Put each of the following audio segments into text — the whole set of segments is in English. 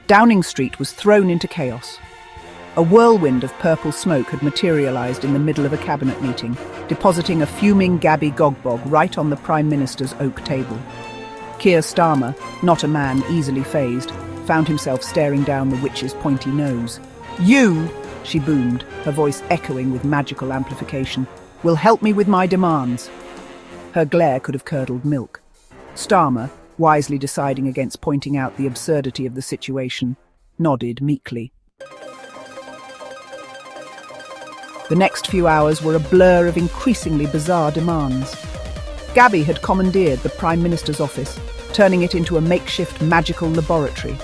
Downing Street was thrown into chaos. A whirlwind of purple smoke had materialised in the middle of a cabinet meeting, depositing a fuming Gabby Gogbog right on the Prime Minister's oak table. Keir Starmer, not a man easily fazed, found himself staring down the witch's pointy nose. "You," she boomed, her voice echoing with magical amplification, "will help me with my demands." Her glare could have curdled milk. Starmer, wisely deciding against pointing out the absurdity of the situation, nodded meekly. The next few hours were a blur of increasingly bizarre demands. Gabby had commandeered the Prime Minister's office, turning it into a makeshift magical laboratory.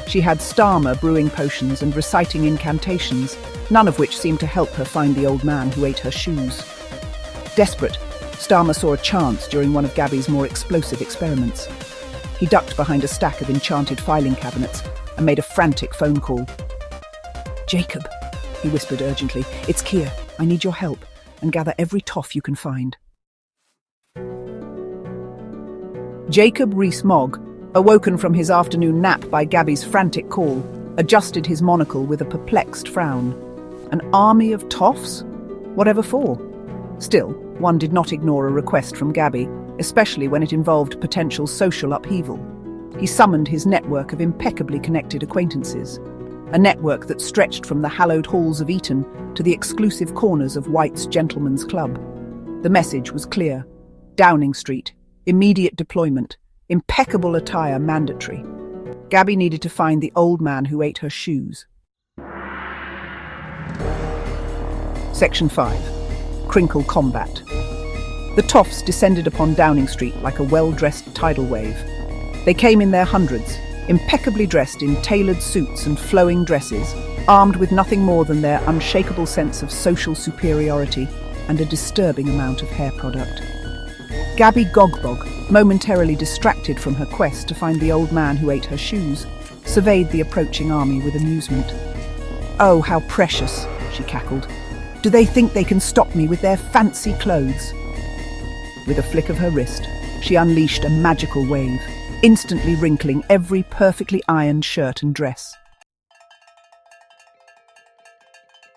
She had Starmer brewing potions and reciting incantations, none of which seemed to help her find the old man who ate her shoes. Desperate, Starmer saw a chance during one of Gabby's more explosive experiments. He ducked behind a stack of enchanted filing cabinets and made a frantic phone call. "Jacob," he whispered urgently, "it's Keir. I need your help, and gather every toff you can find." Jacob Rees-Mogg, awoken from his afternoon nap by Gabby's frantic call, adjusted his monocle with a perplexed frown. An army of toffs? Whatever for? Still, one did not ignore a request from Gabby, especially when it involved potential social upheaval. He summoned his network of impeccably connected acquaintances, a network that stretched from the hallowed halls of Eton to the exclusive corners of White's Gentlemen's Club. The message was clear. Downing Street, immediate deployment, impeccable attire mandatory. Gabby needed to find the old man who ate her shoes. Section 5. Crinkle Combat. The toffs descended upon Downing Street like a well-dressed tidal wave. They came in their hundreds, impeccably dressed in tailored suits and flowing dresses, armed with nothing more than their unshakable sense of social superiority and a disturbing amount of hair product. Gabby Gogbog, momentarily distracted from her quest to find the old man who ate her shoes, surveyed the approaching army with amusement. "Oh, how precious," she cackled. "Do they think they can stop me with their fancy clothes?" With a flick of her wrist, she unleashed a magical wave, instantly wrinkling every perfectly ironed shirt and dress.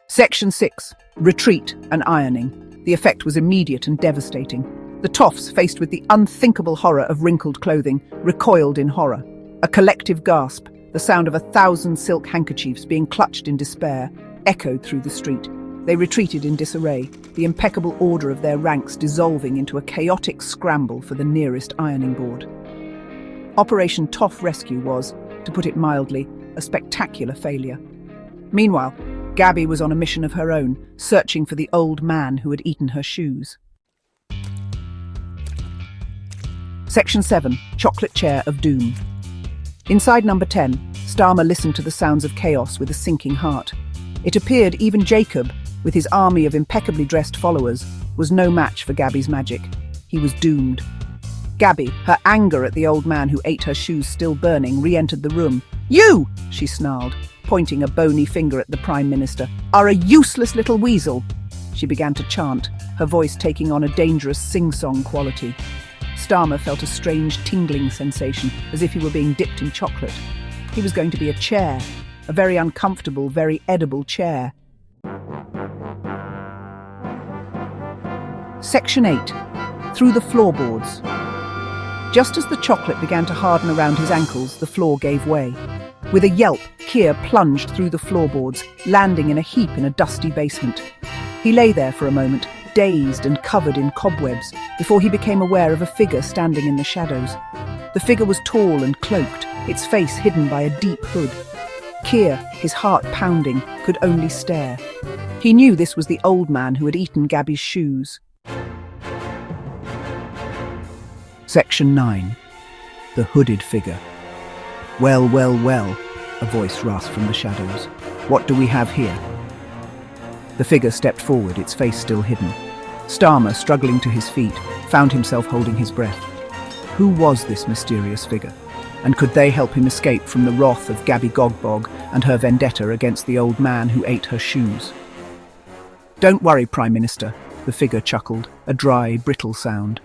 Section 6. Retreat and ironing. The effect was immediate and devastating. The toffs, faced with the unthinkable horror of wrinkled clothing, recoiled in horror. A collective gasp, the sound of 1,000 silk handkerchiefs being clutched in despair, echoed through the street. They retreated in disarray, the impeccable order of their ranks dissolving into a chaotic scramble for the nearest ironing board. Operation Toff Rescue was, to put it mildly, a spectacular failure. Meanwhile, Gabby was on a mission of her own, searching for the old man who had eaten her shoes. Section 7. Chocolate Chair of Doom. Inside number 10, Starmer listened to the sounds of chaos with a sinking heart. It appeared even Jacob, with his army of impeccably dressed followers, was no match for Gabby's magic. He was doomed. Gabby, her anger at the old man who ate her shoes still burning, re-entered the room. "You," she snarled, pointing a bony finger at the Prime Minister, "are a useless little weasel." She began to chant, her voice taking on a dangerous sing-song quality. Starmer felt a strange tingling sensation, as if he were being dipped in chocolate. He was going to be a chair, a very uncomfortable, very edible chair. Section 8. Through the floorboards. Just as the chocolate began to harden around his ankles, the floor gave way. With a yelp, Keir plunged through the floorboards, landing in a heap in a dusty basement. He lay there for a moment, dazed and covered in cobwebs, before he became aware of a figure standing in the shadows. The figure was tall and cloaked, its face hidden by a deep hood. Keir, his heart pounding, could only stare. He knew this was the old man who had eaten Gabby's shoes. Section 9. The Hooded Figure. "Well, well, well," a voice rasped from the shadows. "What do we have here?" The figure stepped forward, its face still hidden. Starmer, struggling to his feet, found himself holding his breath. Who was this mysterious figure? And could they help him escape from the wrath of Gabby Gogbog and her vendetta against the old man who ate her shoes? "Don't worry, Prime Minister," the figure chuckled, a dry, brittle sound.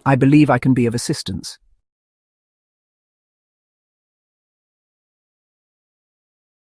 "I believe I can be of assistance.